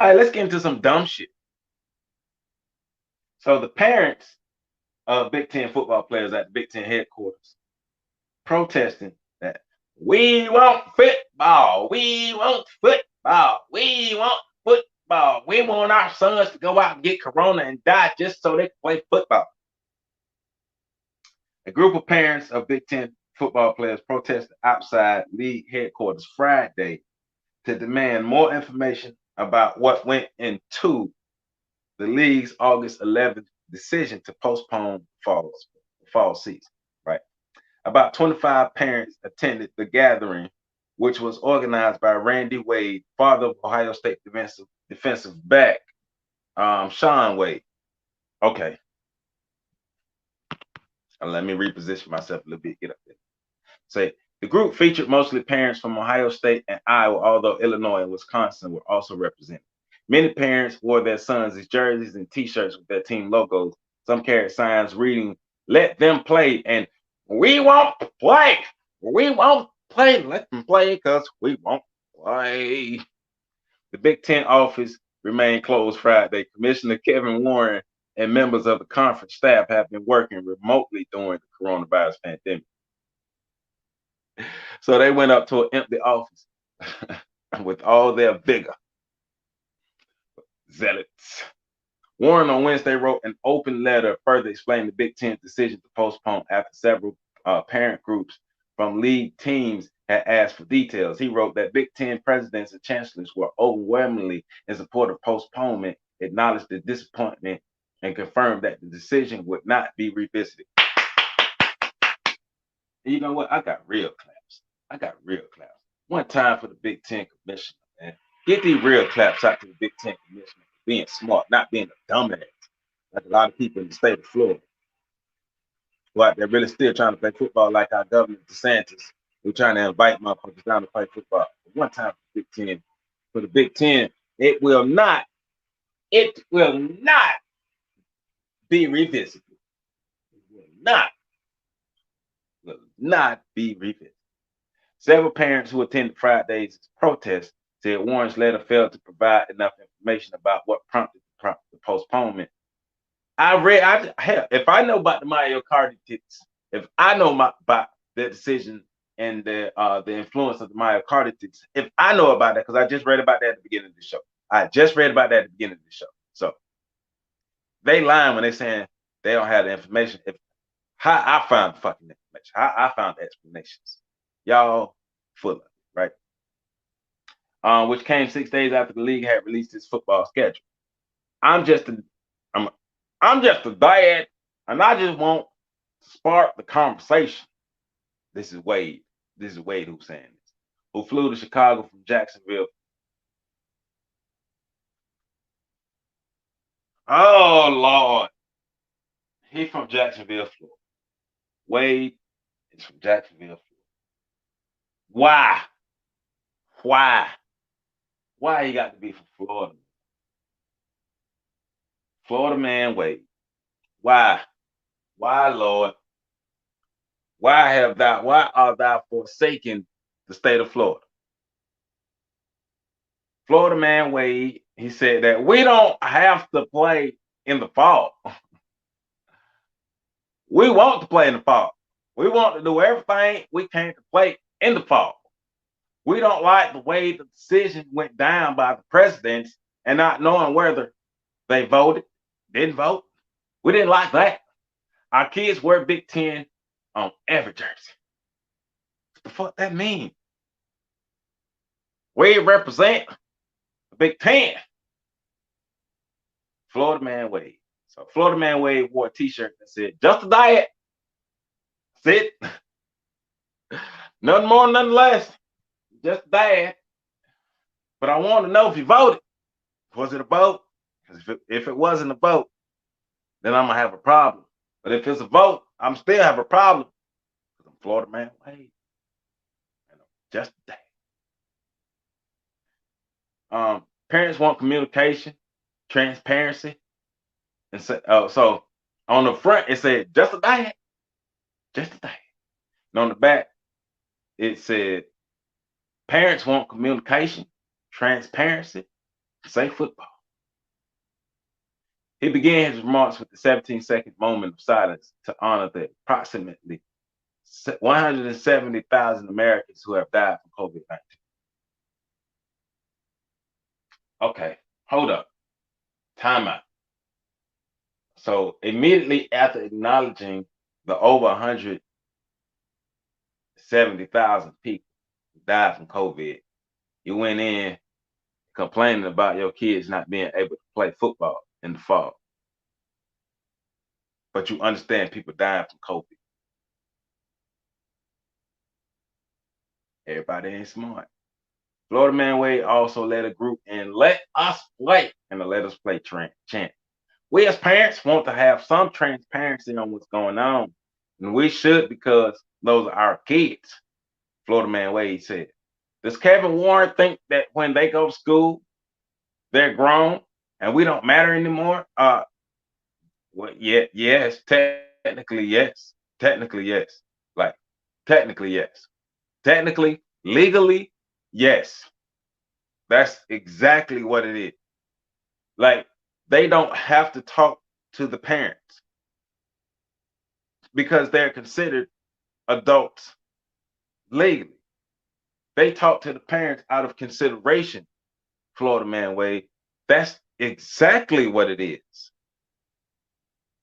All right, let's get into some dumb shit. So the parents of Big Ten football players at the Big Ten headquarters protesting that we want football, we want football, we want football. We want our sons to go out and get corona and die just so they can play football. A group of parents of Big Ten football players protested outside league headquarters Friday to demand more information about what went into the league's August 11th decision to postpone fall season. Right. About 25 parents attended the gathering, which was organized by Randy Wade, father of Ohio State defensive back Sean Wade. Okay, let me reposition myself a little bit. Get up there. Say the group featured mostly parents from Ohio State and Iowa, although Illinois and Wisconsin were also represented. Many parents wore their sons' jerseys and T-shirts with their team logos. Some carried signs reading "Let them play" and "We won't play. We won't play. Let them play because we won't play." The Big Ten office remained closed Friday. Commissioner Kevin Warren and members of the conference staff have been working remotely during the coronavirus pandemic. So they went up to an empty office with all their vigor. Zealots. Warren on Wednesday wrote an open letter further explaining the Big Ten's decision to postpone after several parent groups from league teams had asked for details. He wrote that Big Ten presidents and chancellors were overwhelmingly in support of postponement, acknowledged the disappointment, and confirmed that the decision would not be revisited. And you know what? I got real claps. I got real claps. One time for the Big Ten commissioner, man. Get these real claps out to the Big Ten commissioner for being smart, not being a dumbass, like a lot of people in the state of Florida, who out there really still trying to play football like our Governor DeSantis, who trying to invite motherfuckers down to play football. But one time for the Big Ten, it will not be revisited. It will not be revisited. Several parents who attended Friday's protest said Warren's letter failed to provide enough information about what prompted the postponement. If I know about the myocarditis, if I know about the decision and the influence of the myocarditis, if I know about that, because I just read about that at the beginning of the show. I just read about that at the beginning of the show. So they lying when they saying they don't have the information. How I found the fucking information, how I found the explanations. Y'all full of it, right? Which came 6 days after the league had released its football schedule. I'm just a, I'm, I'm just a dad, and I just want to spark the conversation. This is Wade. This is Wade who's saying this. Who flew to Chicago from Jacksonville? Oh Lord, he from Jacksonville, Florida. Wade is from Jacksonville, Florida. Why? Why? Why he got to be from Florida? Florida man, Wade. Why? Why, Lord? Why art thou forsaken the state of Florida? Florida man Wade, he said that we don't have to play in the fall. We want to play in the fall. We want to do everything we can to play in the fall. We don't like the way the decision went down by the presidents and not knowing whether they voted, didn't vote. We didn't like that. Our kids wear Big Ten on every jersey. What the fuck that mean? We represent the Big Ten. Florida man Wade. So Florida man Wade wore a T-shirt that said, "Just a diet." That's it. Nothing more, nothing less. Just a diet. But I want to know if you voted. Was it a vote? Because if it wasn't a vote, then I'm gonna have a problem. But if it's a vote, I'm still have a problem. Because I'm Florida man Wade. And I'm just a diet. Parents want communication, transparency, and so on the front it said just a diet, just a diet. And on the back it said parents want communication, transparency, Say football. He began his remarks with the 17-second moment of silence to honor the approximately 170,000 Americans who have died from COVID-19. Okay, hold up. Time out. So immediately after acknowledging the over 170,000 people who died from COVID, you went in complaining about your kids not being able to play football in the fall. But you understand people dying from COVID. Everybody ain't smart. Florida Man Wade also led a group in Let Us Play and the Let Us Play chant. We as parents want to have some transparency on what's going on, and we should because those are our kids, Florida Man Wade said. Does Kevin Warren think that when they go to school, they're grown and we don't matter anymore? Well, yeah, yes, technically, yes. Technically, yes. Like, technically, yes. Technically, legally, yes. That's exactly what it is. Like, they don't have to talk to the parents because they're considered adults legally. They talk to the parents out of consideration, Florida Man Wade. That's exactly what it is.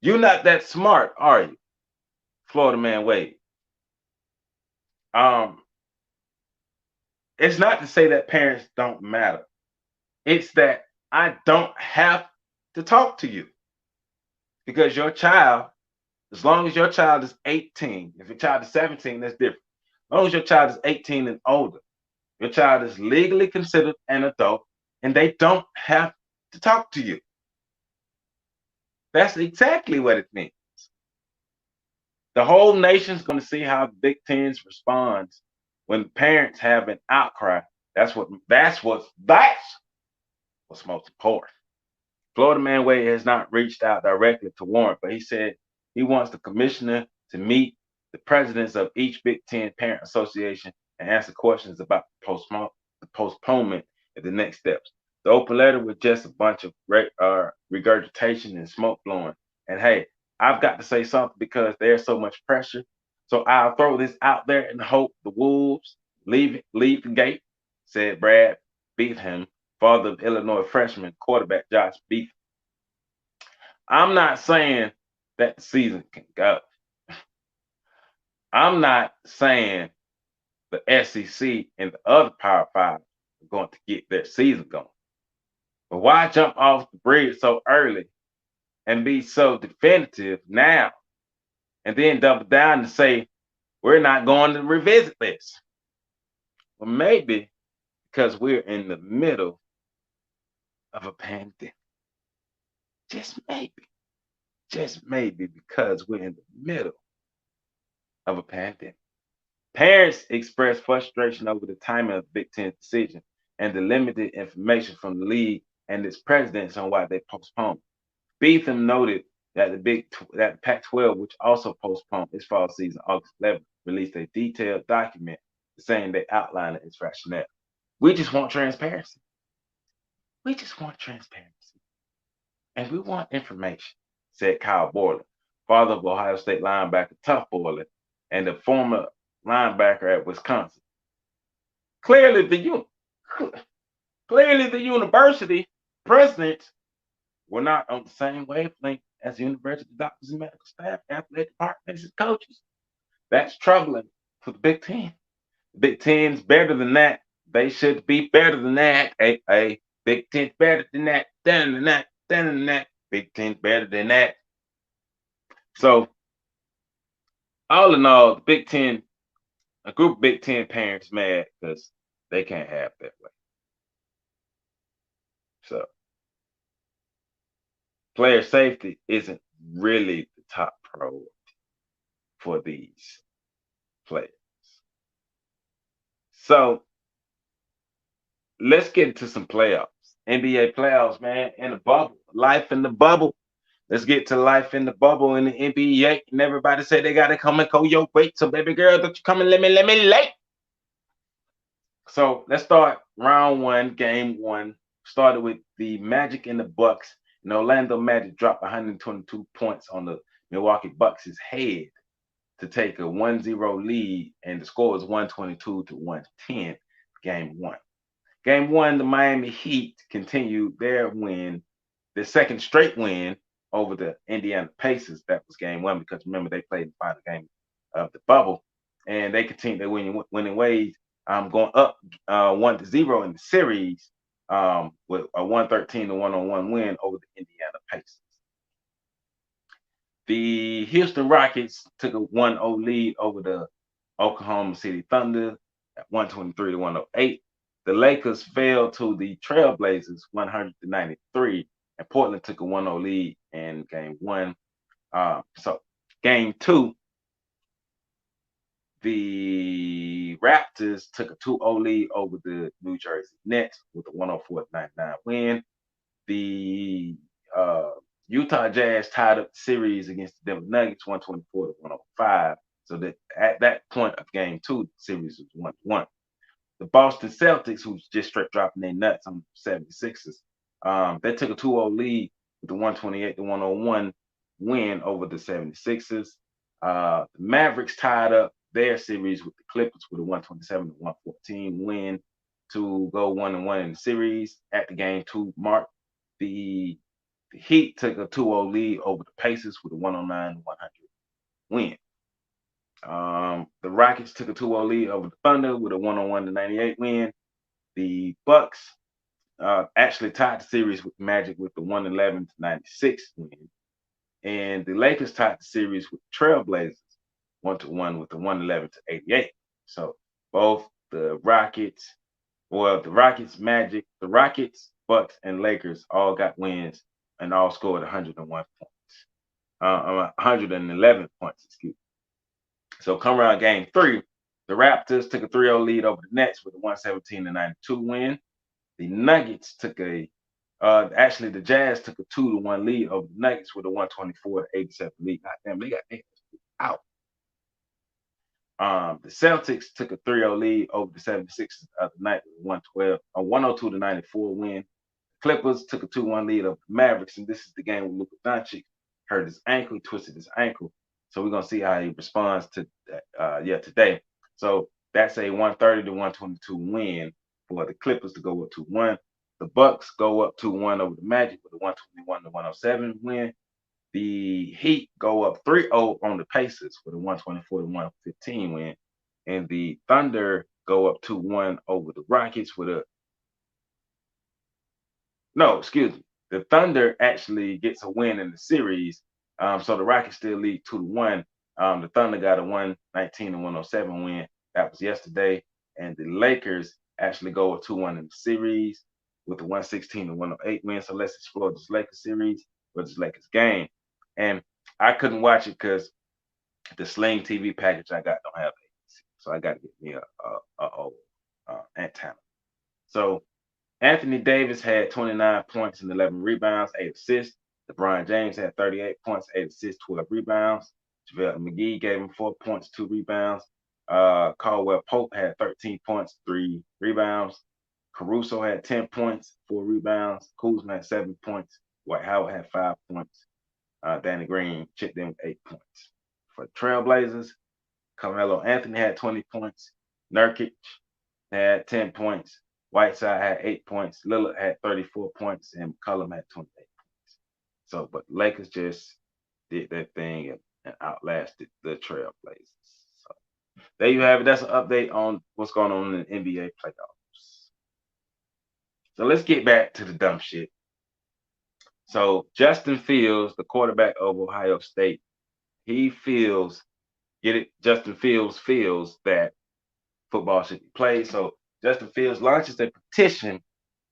You're not that smart, are you, Florida Man Wade? It's not to say that parents don't matter. It's that I don't have to talk to you because your child, as long as your child is 18, if your child is 17, that's different. As long as your child is 18 and older, your child is legally considered an adult and they don't have to talk to you. That's exactly what it means. The whole nation's going to see how the Big Ten responds when parents have an outcry. That's what's most important. Florida Man Wade has not reached out directly to Warren, but he said he wants the commissioner to meet the presidents of each Big Ten parent association and answer questions about the postponement and the next steps. The open letter was just a bunch of regurgitation and smoke blowing. And hey, I've got to say something because there's so much pressure. So I'll throw this out there and hope the Wolves leave the gate, said Brad Beetham, father of Illinois freshman quarterback Josh Beetham. I'm not saying that the season can go. I'm not saying the SEC and the other Power Five are going to get their season going. But why jump off the bridge so early and be so definitive now and then double down and say, we're not going to revisit this? Well, maybe because we're in the middle of a pandemic. Just maybe because we're in the middle of a pandemic. Parents expressed frustration over the timing of the Big Ten decision and the limited information from the league and its presidents on why they postponed. Beetham noted that the Pac-12, which also postponed its fall season August 11th, released a detailed document saying they outlined its rationale. We just want transparency. We just want transparency. And we want information, said Kyle Borland, father of Ohio State linebacker Tough Borland and the former linebacker at Wisconsin. Clearly, the university presidents were not on the same wavelength as university doctors and medical staff, athletic departments, and coaches. That's troubling for the Big Ten. The Big Ten's better than that. They should be better than that. Hey, Big Ten's better than that. Than that. Big Ten's better than that. So, all in all, the Big Ten, a group of Big Ten parents mad because they can't have that way. So, player safety isn't really the top priority for these players. So, let's get into some playoffs. NBA playoffs, man, in the bubble. Life in the bubble. Let's get to life in the bubble in the NBA. And everybody said they got to come and call your weight. So, baby girl, don't you come and let me late. So, let's start round one, game one, started with the Magic and the Bucks. And Orlando Magic dropped 122 points on the Milwaukee Bucks' head to take a 1-0 lead, and the score was 122 to 110, game one. Game one, the Miami Heat continued their win, the second straight win over the Indiana Pacers. That was game one, because remember, they played the final game of the bubble, and they continued their winning ways, going up 1-0 in the series, with a 113 to 101 win over the Indiana Pacers. The Houston Rockets took a 1-0 lead over the Oklahoma City Thunder at 123 to 108. The Lakers fell to the Trailblazers 100 to 93, and Portland took a 1-0 lead in game one. So game two, the Raptors took a 2-0 lead over the New Jersey Nets with a 104 to 99 win. The Utah Jazz tied up the series against the Denver Nuggets 124 to 105. So that at that point of game two, the series was 1-1. The Boston Celtics, who's just straight dropping their nuts on the 76ers, they took a 2-0 lead with the 128 to 101 win over the 76ers. The Mavericks tied up their series with the Clippers with a 127 to 114 win to go 1-1 in the series. At the game two mark, the Heat took a 2-0 lead over the Pacers with a 109 to 100 win. The Rockets took a 2-0 lead over the Thunder with a 101 to 98 win. The Bucks actually tied the series with the Magic with the 111 to 96 win. And the Lakers tied the series with the Trailblazers 1-1 with the 111 to 88. So both the Rockets, Magic, the Rockets, Bucks, and Lakers all got wins and all scored 101 points. 111 points, excuse me. So come around game three, the Raptors took a 3-0 lead over the Nets with a 117 to 92 win. The Nuggets took actually the Jazz took a 2-1 lead over the Nuggets with a 124 to 87 lead. God damn, they got out. The Celtics took a 3-0 lead over the 76ers the other night with a 102 to 94 win. Clippers took a 2-1 lead over the Mavericks, and this is the game where Luka Doncic hurt his ankle, twisted his ankle. So we're gonna see how he responds to today. So that's a 130 to 122 win for the Clippers to go up 2-1. The Bucks go up 2-1 over the Magic with a 121 to 107 win. The Heat go up 3-0 on the Pacers with a 124 to 115 win. And the Thunder go up 2-1 over the Rockets with a the Thunder actually gets a win in the series. So the Rockets still lead 2-1. The Thunder got a 119 to 107 win. That was yesterday. And the Lakers actually go with 2-1 in the series with a 116 to 108 win. So let's explore this Lakers series or this Lakers game. And I couldn't watch it because the Sling TV package I got don't have ABC. So I got to get me a antenna. So Anthony Davis had 29 points and 11 rebounds, 8 assists. LeBron James had 38 points, 8 assists, 12 rebounds. JaVale McGee gave him 4 points, 2 rebounds. Caldwell Pope had 13 points, 3 rebounds. Caruso had 10 points, 4 rebounds. Kuzma had 7 points. Dwight Howard had 5 points. Danny Green chipped in with 8 points. For the Trailblazers, Carmelo Anthony had 20 points. Nurkic had 10 points. Whiteside had 8 points. Lillard had 34 points, and McCollum had 28 points. So, but Lakers just did their thing and outlasted the Trailblazers. So there you have it. That's an update on what's going on in the NBA playoffs. So let's get back to the dumb shit. So Justin Fields, the quarterback of Ohio State, Justin Fields feels that football should be played. So Justin Fields launches a petition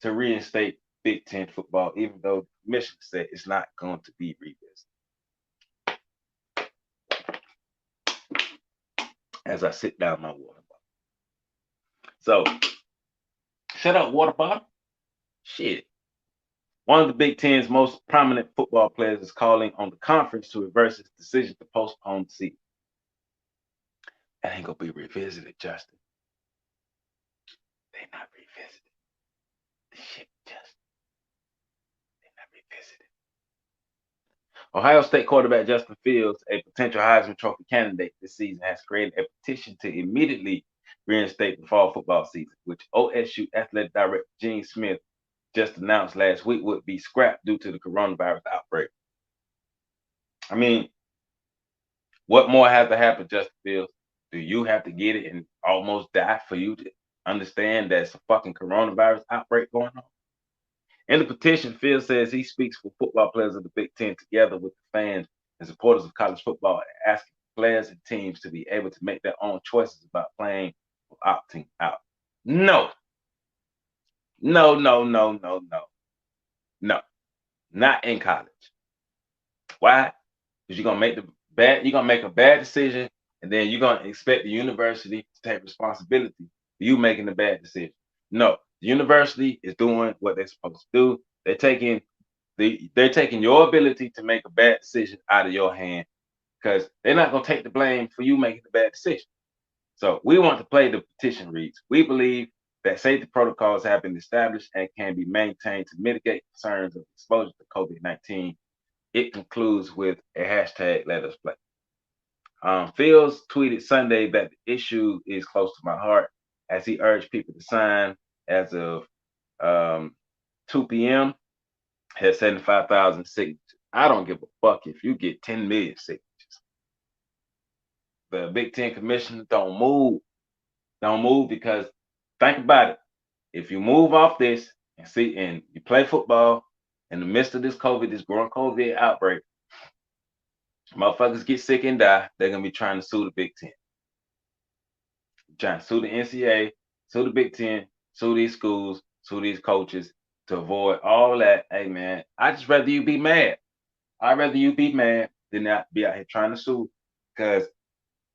to reinstate Big Ten football, even though the commission said it's not going to be revisited. As I sit down my water bottle. So, shut up, water bottle. Shit. One of the Big Ten's most prominent football players is calling on the conference to reverse its decision to postpone the season. That ain't gonna be revisited, Justin. They not revisited. The shit, Justin. is it? Ohio State quarterback Justin Fields, a potential Heisman Trophy candidate this season, has created a petition to immediately reinstate the fall football season, which OSU athletic director Gene Smith just announced last week would be scrapped due to the coronavirus outbreak. I mean, what more has to happen, Justin Fields? Do you have to get it and almost die for you to understand there's a fucking coronavirus outbreak going on? In the petition, Fields says he speaks for football players of the Big Ten together with the fans and supporters of college football, asking players and teams to be able to make their own choices about playing or opting out. No, no, no, no, no, no, no, not in college. Why? Because you're gonna make a bad decision, and then you're gonna expect the university to take responsibility for you making the bad decision. No, the university is doing what they're supposed to do. They're taking your ability to make a bad decision out of your hand, because they're not gonna take the blame for you making the bad decision. So we want to play the petition reads. We believe that safety protocols have been established and can be maintained to mitigate concerns of exposure to COVID-19. It concludes with a hashtag let us play. Fields tweeted Sunday that the issue is close to my heart as he urged people to sign. As of 2 p.m., has 75,000 signatures. I don't give a fuck if you get 10 million signatures. The Big Ten commissioner don't move. Don't move, because think about it. If you move off this and you play football in the midst of this growing COVID outbreak, motherfuckers get sick and die, they're gonna be trying to sue the Big Ten. Trying to sue the NCAA, sue the Big Ten, sue these schools, sue these coaches to avoid all that. Hey man, I just rather you be mad. I'd rather you be mad than not be out here trying to sue, because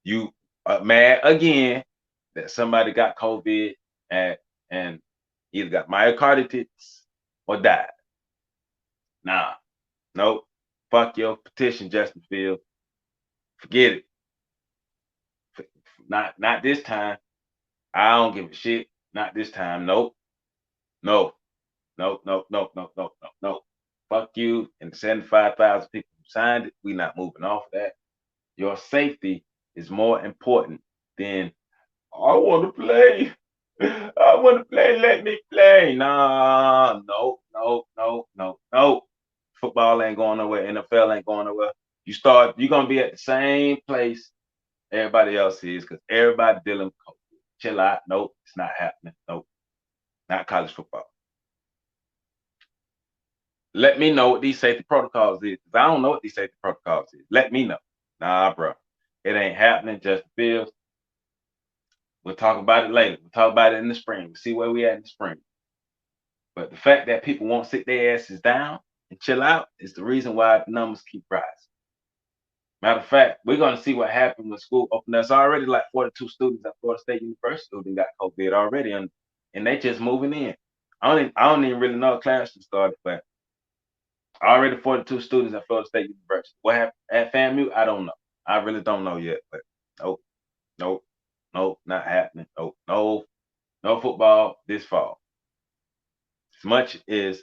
you are mad again that somebody got COVID and either got myocarditis or died. Nah, nope. Fuck your petition, Justin Fields. Forget it. Not this time. I don't give a shit. Not this time. Nope. No. Nope. Nope. Nope. Nope. Nope. Nope. Nope. Fuck you and the 75,000 people who signed it. We not moving off that. Your safety is more important than I want to play. I want to play. Let me play. Nah. No. No. No. No. No. Football ain't going nowhere. NFL ain't going nowhere. You're gonna be at the same place everybody else is, because everybody dealing with COVID. Chill out. Nope, it's not happening. Nope, not college football. Let me know what these safety protocols is, because I don't know what these safety protocols is. Let me know. Nah, bro, it ain't happening. Justin Fields. We'll talk about it later. We'll talk about it in the spring. We'll see where we at in the spring. But the fact that people won't sit their asses down and chill out is the reason why the numbers keep rising. Matter of fact, we're going to see what happened when school opened. There's already like 42 students at Florida State University who got COVID already, and they just moving in. I don't even really know if classes started, but already 42 students at Florida State University. What happened at FAMU? I don't know. I really don't know yet, but nope, nope, nope, not happening. Nope, no football this fall. As much as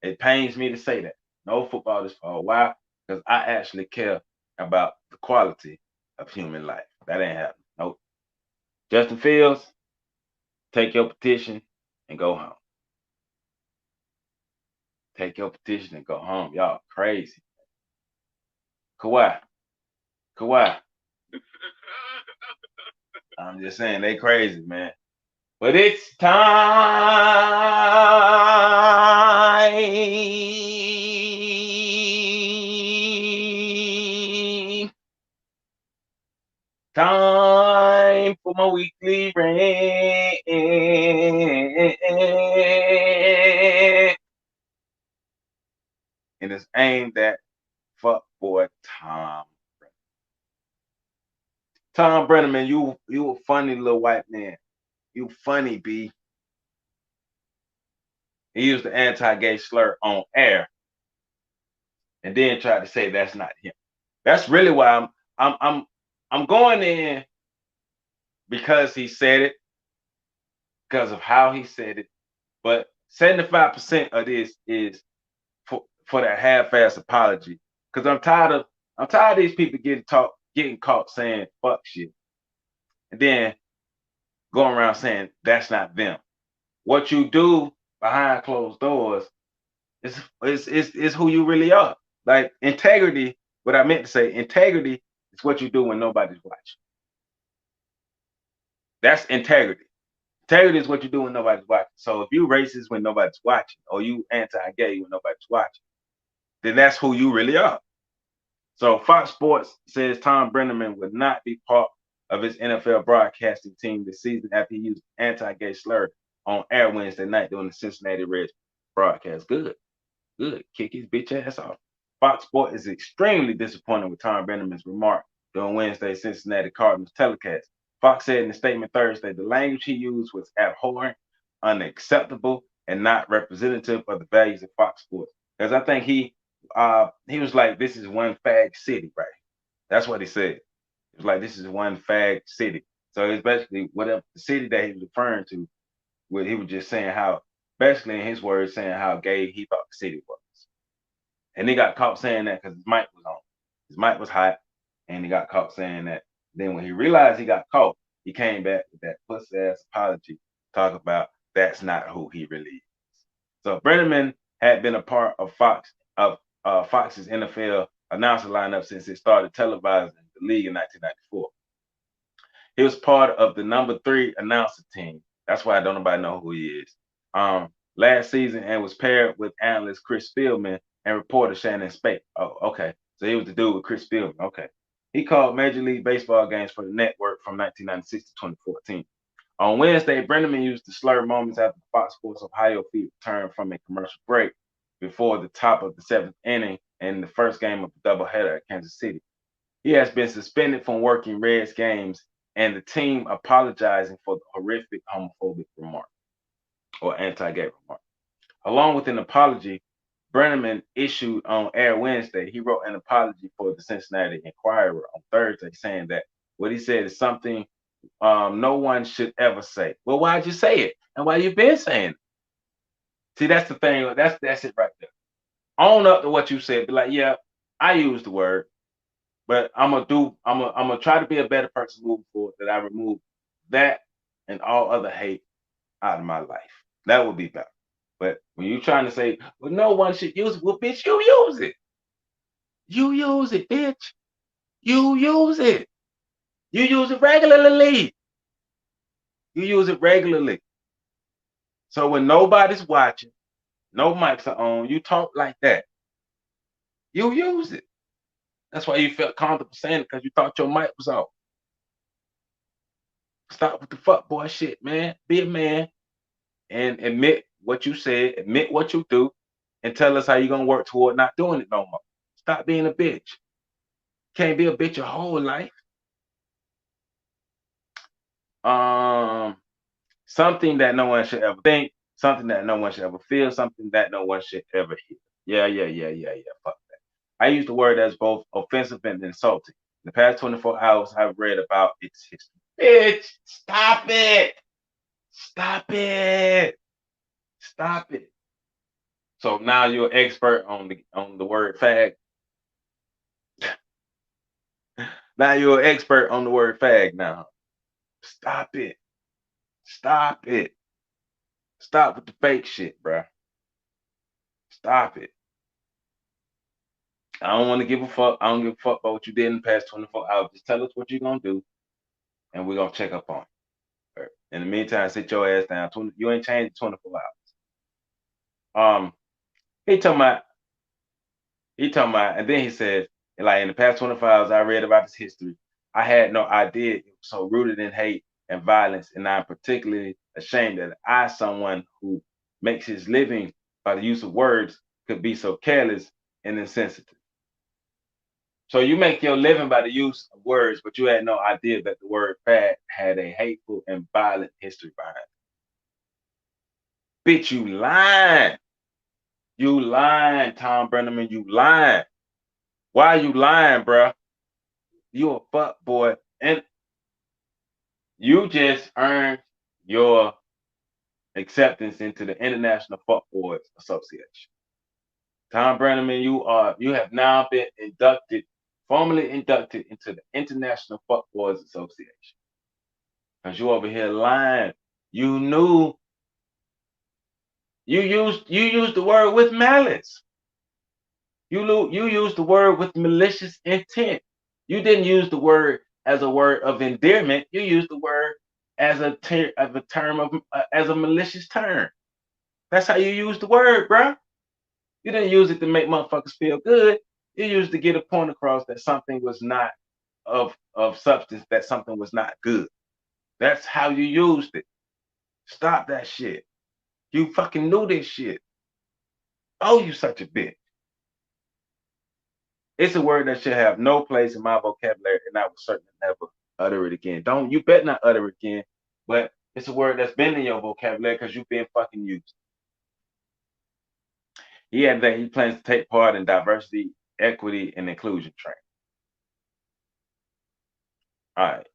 it pains me to say that, no football this fall. Why? Because I actually care about the quality of human life. That ain't happening. Nope. Justin Fields, take your petition and go home. Take your petition and go home. Y'all crazy. Kawhi. I'm just saying, they crazy, man. But it's time for my weekly rant. And it's aimed at fuckboy Thom Brennaman. Thom Brennaman, you a funny little white man. You funny, B. He used the anti-gay slur on air and then tried to say that's not him. That's really why I'm going in, because he said it, because of how he said it. But 75% of this is for that half-ass apology. Because I'm tired of these people getting caught saying fuck shit. And then going around saying that's not them. What you do behind closed doors is who you really are. Like integrity, what I meant to say, integrity is what you do when nobody's watching. That's integrity. Integrity is what you do when nobody's watching. So if you racist when nobody's watching, or you anti-gay when nobody's watching, then that's who you really are. So Fox Sports says Thom Brennaman would not be part of his NFL broadcasting team this season after he used anti-gay slur on air Wednesday night during the Cincinnati Reds broadcast. Good. Kick his bitch ass off. Fox Sports is extremely disappointed with Thom Brennaman's remark during Wednesday's Cincinnati Cardinals telecast. Fox said in a statement Thursday the language he used was abhorrent, unacceptable, and not representative of the values of Fox Sports. Because I think he was like, this is one fag city, right? That's what he said. It was like, this is one fag city. So it's basically whatever the city that he was referring to, where he was just saying how, basically in his words, saying how gay he thought the city was. And he got caught saying that because his mic was on. His mic was hot, and he got caught saying that. Then when he realized he got caught, he came back with that pussy ass apology, talk about that's not who he really is. So Brennaman had been a part of Fox's NFL announcer lineup since it started televising the league in 1994. He was part of the number 3 announcer team. That's why don't nobody know who he is. Last season, and was paired with analyst Chris Spielman and reporter Shannon Spake. Oh, okay. So he was the dude with Chris Spielman. Okay. He called Major League Baseball games for the network from 1996 to 2014. On Wednesday, Brennaman used the slur moments after the Fox Sports Ohio feed returned from a commercial break before the top of the 7th inning and the first game of the doubleheader at Kansas City. He has been suspended from working Reds games, and the team apologizing for the horrific homophobic remark or anti-gay remark. Along with an apology, Brennaman issued on air Wednesday. He wrote an apology for the Cincinnati Enquirer on Thursday, saying that what he said is something no one should ever say. Well, why'd you say it? And why you been saying it? See, that's the thing. That's it right there. Own up to what you said. Be like, yeah, I used the word, but I'm gonna try to be a better person moving forward. That I remove that and all other hate out of my life. That would be better. But when you're trying to say, well, no one should use it, well, bitch, you use it. You use it, bitch. You use it. You use it regularly. You use it regularly. So when nobody's watching, no mics are on, you talk like that. You use it. That's why you felt comfortable saying it, because you thought your mic was off. Stop with the fuck boy shit, man. Be a man and admit what you said, admit what you do, and tell us how you're gonna work toward not doing it no more. Stop being a bitch. Can't be a bitch your whole life. Something that no one should ever think, something that no one should ever feel, something that no one should ever hear. Yeah. Fuck that. I use the word as both offensive and insulting. In the past 24 hours, I've read about its history. Bitch, stop it. Stop it. Stop it. So now you're an expert on the word fag. Now you're an expert on the word fag now. Stop it. Stop it. Stop with the fake shit, bro. Stop it. I don't want to give a fuck. I don't give a fuck about what you did in the past 24 hours. Just tell us what you're going to do, and we're going to check up on it. In the meantime, sit your ass down. You ain't changed 24 hours. He talking about, and then he says, like, in the past 24 hours, I read about this history. I had no idea it was so rooted in hate and violence, and I'm particularly ashamed that I, someone who makes his living by the use of words, could be so careless and insensitive. So you make your living by the use of words, but you had no idea that the word fag had a hateful and violent history behind it. Bitch, you lying. You lying, Thom Brennaman. You lying. Why are you lying, bro? You a fuck boy, and you just earned your acceptance into the International Fuck Boys Association. Thom Brennaman, you have now been formally inducted into the International Fuckboys Association. Cause you over here lying. You knew you used the word with malice. You used the word with malicious intent. You didn't use the word as a word of endearment. You used the word as a term of as a malicious term. That's how you use the word, bro. You didn't use it to make motherfuckers feel good. You used to get a point across that something was not of substance, that something was not good. That's how you used it. Stop that shit. You fucking knew this shit. Oh, you such a bitch. It's a word that should have no place in my vocabulary, and I will certainly never utter it again. You better not utter it again, but it's a word that's been in your vocabulary because you've been fucking used. He added that he plans to take part in diversity, equity, and inclusion training. All right.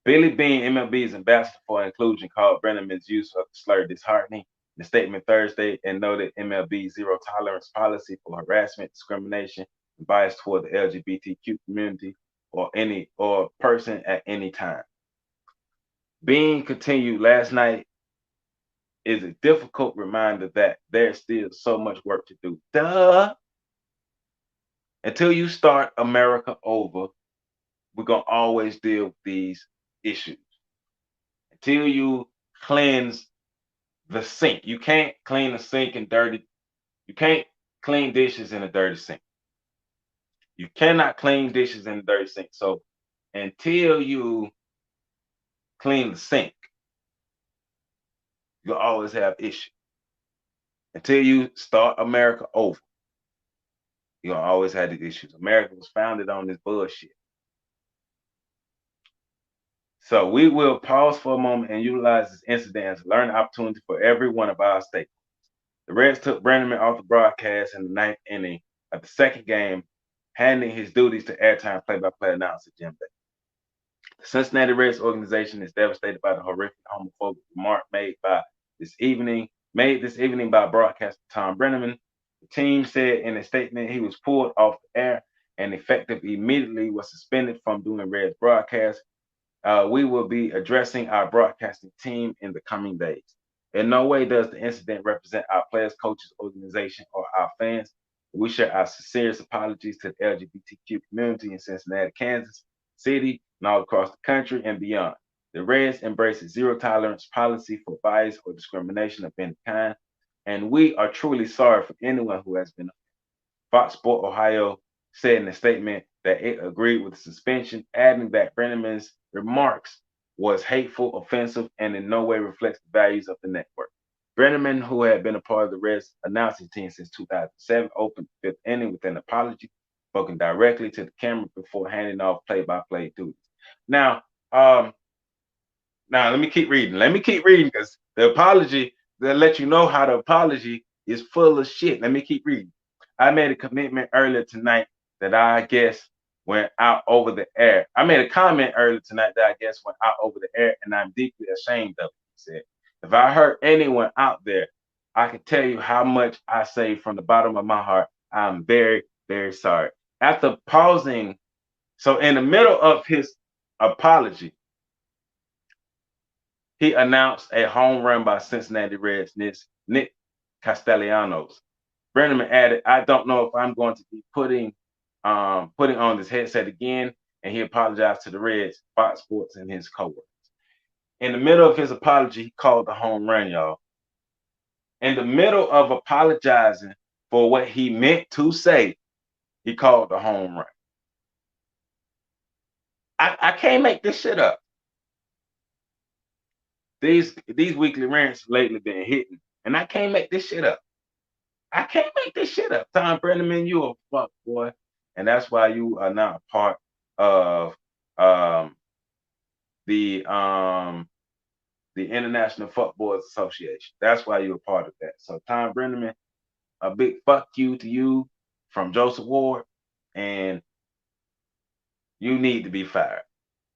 Billy Bean, MLB's ambassador for inclusion, called Brennaman's use of the slur disheartening in a statement Thursday and noted MLB's zero tolerance policy for harassment, discrimination, and bias toward the LGBTQ community or person at any time. Bean continued, last night is a difficult reminder that there's still so much work to do. Duh. Until you start America over, we're going to always deal with these issues. Until you cleanse the sink. You can't clean the sink in dirty. You can't clean dishes in a dirty sink. You cannot clean dishes in a dirty sink. So until you clean the sink, you'll always have issues. Until you start America over, you'll always have these issues. America was founded on this bullshit. So we will pause for a moment and utilize this incident as a learning opportunity for every one of our stakeholders. The Reds took Brennaman off the broadcast in the ninth inning of the second game, handing his duties to airtime play-by-play announcer Jim Day. The Cincinnati Reds organization is devastated by the horrific homophobic remark made this evening by broadcaster Thom Brennaman. The team said in a statement he was pulled off the air and effective immediately was suspended from doing Reds broadcast. We will be addressing our broadcasting team in the coming days. In no way does the incident represent our players, coaches, organization, or our fans. We share our sincerest apologies to the LGBTQ community in Cincinnati, Kansas City, and all across the country and beyond. The Reds embrace a zero tolerance policy for bias or discrimination of any kind, and we are truly sorry for anyone who has been. Fox Sports Ohio said in a statement that it agreed with the suspension, adding that Brennaman's remarks was hateful, offensive, and in no way reflects the values of the network. Brennaman, who had been a part of the Reds announcing team since 2007, opened the fifth inning with an apology, spoken directly to the camera before handing off play-by-play duties. Now let me keep reading. Let me keep reading because the apology, they'll let you know how the apology is full of shit. Let me keep reading. I made a commitment earlier tonight that I guess went out over the air. I made a comment earlier tonight that I guess went out over the air, and I'm deeply ashamed of it, he said. If I hurt anyone out there, I can tell you how much I say from the bottom of my heart. I'm very, very sorry. After pausing, so in the middle of his apology, he announced a home run by Cincinnati Reds Nick Castellanos. Brennaman added, I don't know if I'm going to be putting on this headset again, and he apologized to the Reds, Fox Sports, and his coworkers. In the middle of his apology, he called the home run, y'all. In the middle of apologizing for what he meant to say, he called the home run. I can't make this shit up. These weekly rants lately been hitting, and I can't make this shit up. I can't make this shit up. Thom Brennaman, you a fuck boy, and that's why you are not a part of the International Fuckboys Association. That's why you're a part of that. So Thom Brennaman, a big fuck you to you from Joseph Ward, and you need to be fired.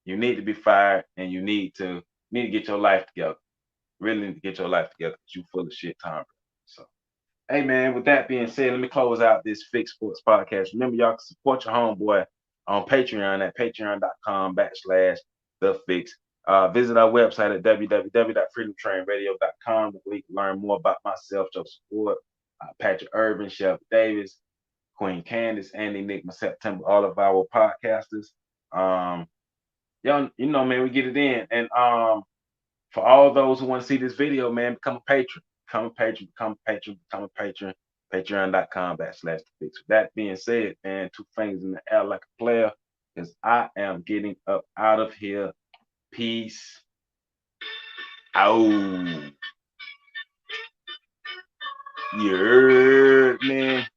You need to be fired, and you need to get your life together. Really need to get your life together because you full of shit, Thom. So Hey man, with that being said, let me close out this Fix Sports podcast. Remember, y'all can support your homeboy on Patreon at patreon.com/the fix. Visit our website at www.freedomtrainradio.com where you can learn more about myself, Joe Support, Patrick Urban, Shelby Davis, Queen Candace, Andy, Nick, September, all of our podcasters. Y'all, man, we get it in. And for all those who want to see this video, man, become a patron. Become a patron, become a patron, become a patron. Patreon.com/the fix. With that being said, man, two fingers in the air like a player, because I am getting up out of here. Peace out. You heard, man.